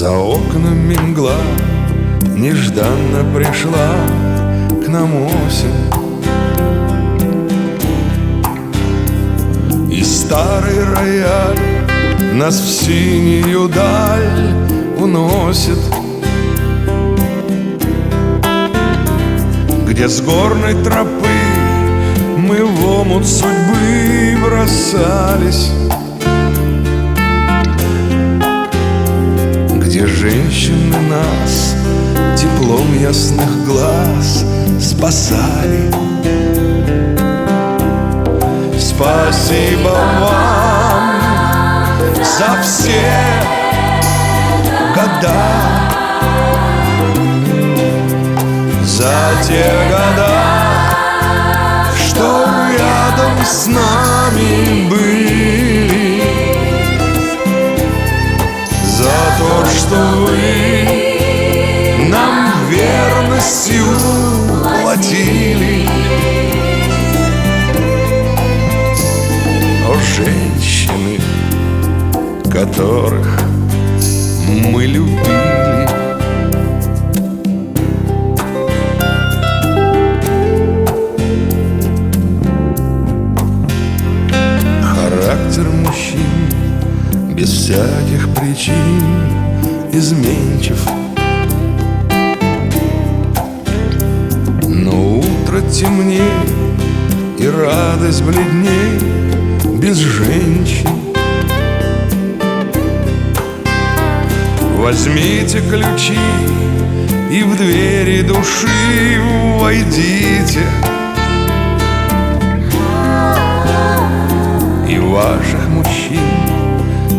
За окнами мгла нежданно пришла к нам осень, и старый рояль нас в синюю даль уносит, где с горной тропы мы в омут судьбы бросались, где женщины нас теплом ясных глаз спасали. Спасибо вам за все года, за те года, что рядом с нами были, за то, что вы нам верностью платили. О, женщины, которых мы любили, характер мужчин без всяких причин изменчив, но утро темней и радость бледней без женщин. Возьмите ключи и в двери души войдите, и ваших мужчин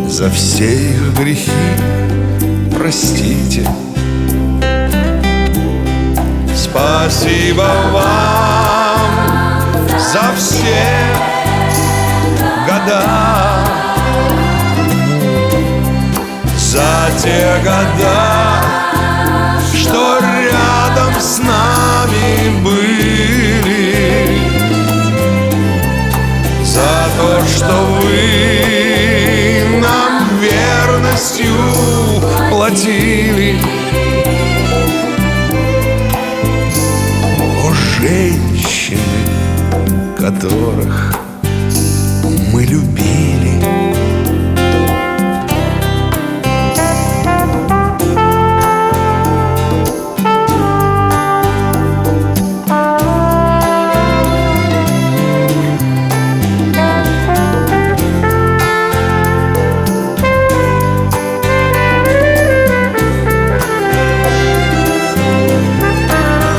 за все их грехи простите. Спасибо вам за все года, за те года, что рядом с нами были, за то, что вы нам верностью платили. О, женщины, которых мы любили.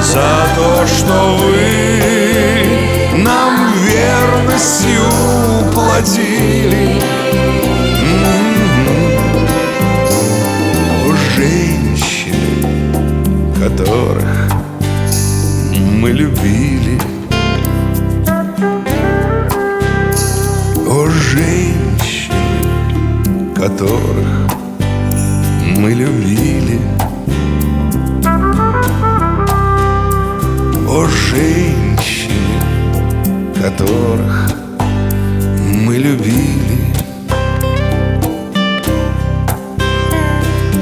За то, что вы нам верностью платили. О, женщины, которых мы любили. О, женщины, которых мы любили. О, женщины, которых мы любили.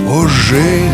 О, женщины,